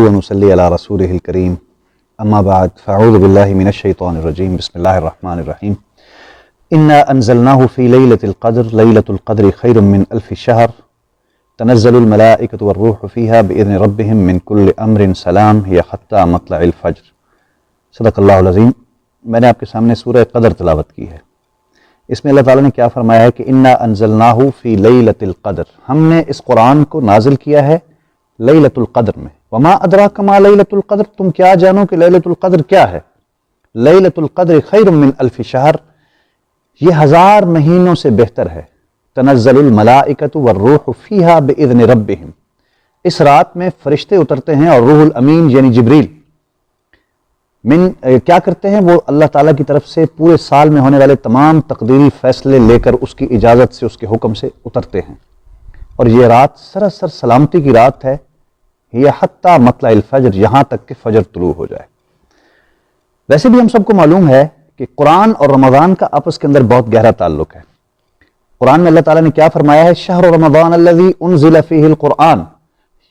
ونصلي على رسوله الكريم اما بعد فاعوذ بالله من الشيطان الرجيم بسم الله الرحمن الرحيم انا انزلناه في ليلة القدر ليلة القدر خير من الف شهر تنزل الملائكة والروح فيها بإذن ربهم من كل امر سلام هي حتى مطلع الفجر۔ صدق اللہ العظیم۔ میں نے آپ کے سامنے سورہ قدر تلاوت کی ہے۔ اس میں اللہ تعالیٰ نے کیا فرمایا ہے کہ انا انزلناہ فی لیلۃ القدر، ہم نے اس قرآن کو نازل کیا ہے لیلۃ القدر میں۔ وما ادراک ما لیلۃ القدر، تم کیا جانو کہ لیلۃ القدر کیا ہے؟ لیلۃ القدر خیر من الف شہر، یہ 1000 مہینوں سے بہتر ہے۔ تنزل الملائکۃ والروح فیہا باذن ربہم، اس رات میں فرشتے اترتے ہیں اور روح الامین یعنی جبریل کیا کرتے ہیں؟ وہ اللہ تعالیٰ کی طرف سے پورے سال میں ہونے والے تمام تقدیری فیصلے لے کر اس کی اجازت سے اس کے حکم سے اترتے ہیں، اور یہ رات سراسر سلامتی کی رات ہے۔ یہ حتی مطلع الفجر، یہاں تک کہ فجر طلوع ہو جائے۔ ویسے بھی ہم سب کو معلوم ہے کہ قرآن اور رمضان کا آپس کے اندر بہت گہرا تعلق ہے۔ قرآن میں اللہ تعالیٰ نے کیا فرمایا ہے؟ شہر رمضان الذی انزل فیہ القرآن،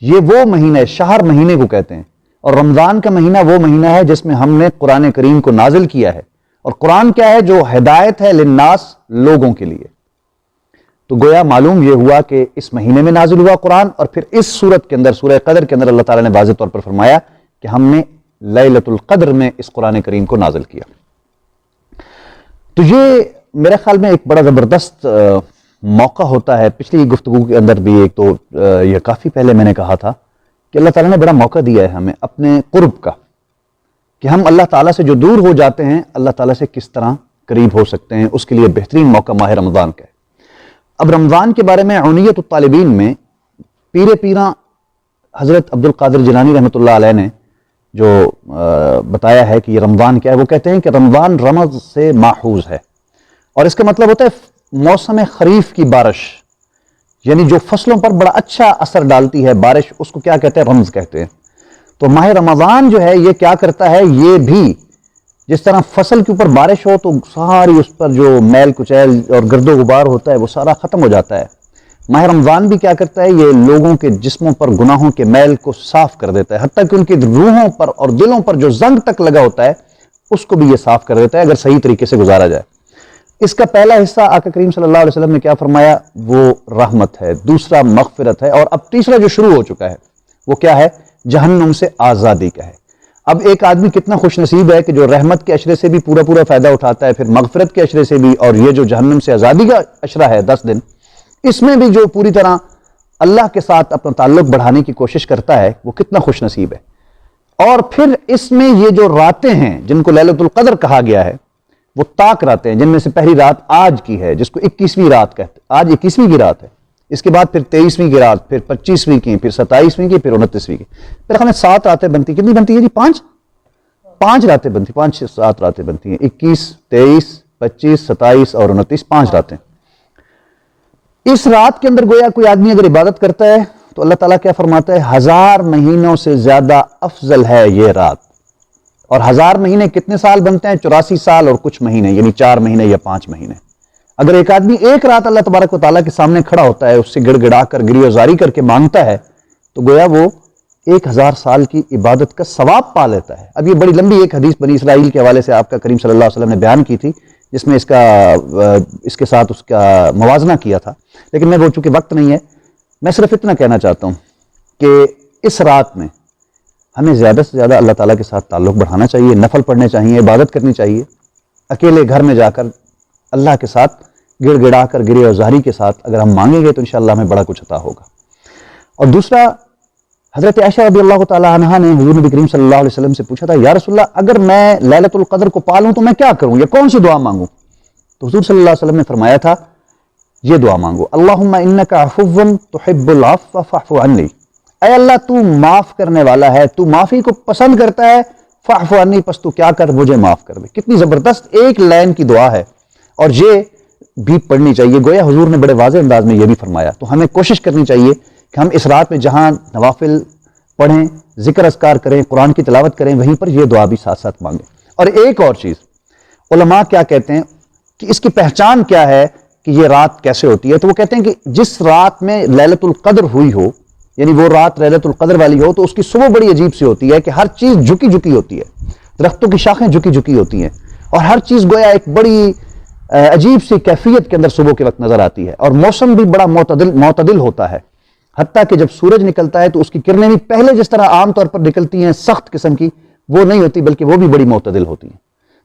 یہ وہ مہینہ ہے، شہر مہینے کو کہتے ہیں، اور رمضان کا مہینہ وہ مہینہ ہے جس میں ہم نے قرآن کریم کو نازل کیا ہے۔ اور قرآن کیا ہے؟ جو ہدایت ہے للناس، لوگوں کے لیے۔ تو گویا معلوم یہ ہوا کہ اس مہینے میں نازل ہوا قرآن، اور پھر اس سورت کے اندر، سورہ قدر کے اندر اللہ تعالیٰ نے واضح طور پر فرمایا کہ ہم نے لیلۃ القدر میں اس قرآن کریم کو نازل کیا۔ تو یہ میرے خیال میں ایک بڑا زبردست موقع ہوتا ہے۔ پچھلی گفتگو کے اندر بھی ایک تو یہ کافی پہلے میں نے کہا تھا کہ اللہ تعالیٰ نے بڑا موقع دیا ہے ہمیں اپنے قرب کا، کہ ہم اللہ تعالیٰ سے جو دور ہو جاتے ہیں اللہ تعالیٰ سے کس طرح قریب ہو سکتے ہیں۔ اس کے لیے بہترین موقع ماہ رمضان کا ہے۔ اب رمضان کے بارے میں عنایت الطالبین میں پیراں حضرت عبد القادر جیلانی رحمتہ اللہ علیہ نے جو بتایا ہے کہ یہ رمضان کیا ہے، وہ کہتے ہیں کہ رمضان رمض سے ماخوذ ہے، اور اس کا مطلب ہوتا ہے موسم خریف کی بارش، یعنی جو فصلوں پر بڑا اچھا اثر ڈالتی ہے بارش، اس کو کیا کہتے ہیں؟ رمض کہتے ہیں۔ تو ماہ رمضان جو ہے یہ کیا کرتا ہے؟ یہ بھی جس طرح فصل کے اوپر بارش ہو تو ساری اس پر جو میل کچیل اور گرد و غبار ہوتا ہے وہ سارا ختم ہو جاتا ہے، ماہ رمضان بھی کیا کرتا ہے؟ یہ لوگوں کے جسموں پر گناہوں کے میل کو صاف کر دیتا ہے، حتیٰ کہ ان کی روحوں پر اور دلوں پر جو زنگ تک لگا ہوتا ہے اس کو بھی یہ صاف کر دیتا ہے، اگر صحیح طریقے سے گزارا جائے۔ اس کا پہلا حصہ آقا کریم صلی اللہ علیہ وسلم نے کیا فرمایا؟ وہ رحمت ہے، دوسرا مغفرت ہے، اور اب تیسرا جو شروع ہو چکا ہے وہ کیا ہے؟ جہنم سے آزادی کا ہے۔ اب ایک آدمی کتنا خوش نصیب ہے کہ جو رحمت کے عشرے سے بھی پورا فائدہ اٹھاتا ہے، پھر مغفرت کے عشرے سے بھی، اور یہ جو جہنم سے آزادی کا عشرہ ہے 10 دن، اس میں بھی جو پوری طرح اللہ کے ساتھ اپنا تعلق بڑھانے کی کوشش کرتا ہے وہ کتنا خوش نصیب ہے۔ اور پھر اس میں یہ جو راتیں ہیں جن کو لیلۃ القدر کہا گیا ہے، وہ طاق راتیں ہیں، جن میں سے پہلی رات آج کی ہے جس کو 21ویں رات کہتے ہیں، آج 21ویں کی رات ہے، اس کے بعد پھر 23ویں کی رات، پھر 25ویں کی، پھر 27ویں کی، پھر 29ویں کی، پھر ہمیں 7 راتیں بنتی۔ کتنی بنتی ہے جی؟ 5 راتیں بنتی، 7 راتیں بنتی ہیں، 21، 23، 25، 27 اور 29، 5 راتیں۔ اس رات کے اندر گویا کوئی آدمی اگر عبادت کرتا ہے تو اللہ تعالیٰ کیا فرماتا ہے؟ 1000 مہینوں سے زیادہ افضل ہے یہ رات۔ اور 1000 مہینے کتنے سال بنتے ہیں؟ 84 سال اور کچھ مہینے، یعنی 4 مہینے یا 5 مہینے۔ اگر ایک آدمی ایک رات اللہ تبارک و تعالیٰ کے سامنے کھڑا ہوتا ہے، اس سے گڑ گڑا کر گری وزاری کر کے مانگتا ہے، تو گویا وہ 1000 سال کی عبادت کا ثواب پا لیتا ہے۔ اب یہ بڑی لمبی ایک حدیث بنی اسرائیل کے حوالے سے آپ کا کریم صلی اللہ علیہ وسلم نے بیان کی تھی، جس میں اس کے ساتھ اس کا موازنہ کیا تھا، لیکن میں وہ چونکہ وقت نہیں ہے، میں صرف اتنا کہنا چاہتا ہوں کہ اس رات میں ہمیں زیادہ سے زیادہ اللہ تعالیٰ کے ساتھ تعلق بڑھانا چاہیے، نفل پڑھنے چاہیے، عبادت کرنی چاہیے، اکیلے گھر میں جا کر اللہ کے ساتھ گڑ گڑا کر گرے اور زاری کے ساتھ اگر ہم مانگیں گے تو انشاءاللہ ہمیں بڑا کچھ عطا ہوگا۔ اور دوسرا، حضرت عائشہ رضی اللہ تعالیٰ عنہا نے حضور نبی کریم صلی اللہ علیہ وسلم سے پوچھا تھا، یا رسول اللہ اگر میں لیلۃ القدر کو پالوں تو میں کیا کروں، یا کون سی دعا مانگوں؟ تو حضور صلی اللہ علیہ وسلم نے فرمایا تھا یہ دعا مانگو، اللہم انک عفو تحب العفو فاعف عنی، اے اللہ تو معاف کرنے والا ہے، تو معافی کو پسند کرتا ہے، فاعف عنی، پس تو کیا کر، مجھے معاف کر دے۔ کتنی زبردست ایک لائن کی دعا ہے، اور یہ بھی پڑھنی چاہیے۔ گویا حضور نے بڑے واضح انداز میں یہ بھی فرمایا، تو ہمیں کوشش کرنی چاہیے کہ ہم اس رات میں جہاں نوافل پڑھیں، ذکر اذکار کریں، قرآن کی تلاوت کریں، وہیں پر یہ دعا بھی ساتھ ساتھ مانگیں۔ اور ایک اور چیز، علماء کیا کہتے ہیں کہ اس کی پہچان کیا ہے کہ یہ رات کیسے ہوتی ہے، تو وہ کہتے ہیں کہ جس رات میں لیلۃ القدر ہوئی ہو یعنی وہ رات لیلۃ القدر والی ہو تو اس کی صبح بڑی عجیب سی ہوتی ہے کہ ہر چیز جھکی جھکی ہوتی ہے، درختوں کی شاخیں جھکی جھکی ہوتی ہیں، اور ہر چیز گویا ایک بڑی عجیب سی کیفیت کے اندر صبح کے وقت نظر آتی ہے، اور موسم بھی بڑا معتدل ہوتا ہے، حتیٰ کہ جب سورج نکلتا ہے تو اس کی کرنیں بھی پہلے جس طرح عام طور پر نکلتی ہیں سخت قسم کی، وہ نہیں ہوتی بلکہ وہ بھی بڑی معتدل ہوتی ہیں۔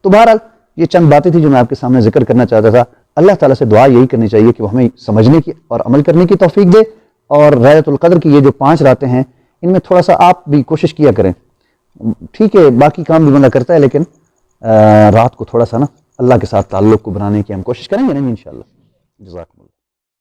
تو بہرحال یہ چند باتیں تھیں جو میں آپ کے سامنے ذکر کرنا چاہتا تھا۔ اللہ تعالیٰ سے دعا یہی کرنی چاہیے کہ وہ ہمیں سمجھنے کی اور عمل کرنے کی توفیق دے، اور لیلۃ القدر کی یہ جو 5 راتیں ہیں ان میں تھوڑا سا آپ بھی کوشش کیا کریں۔ ٹھیک ہے باقی کام بھی بندہ کرتا ہے، لیکن رات کو تھوڑا سا نا اللہ کے ساتھ تعلق کو بنانے کی ہم کوشش کریں گے نہیں انشاءاللہ۔ جزاکم اللہ۔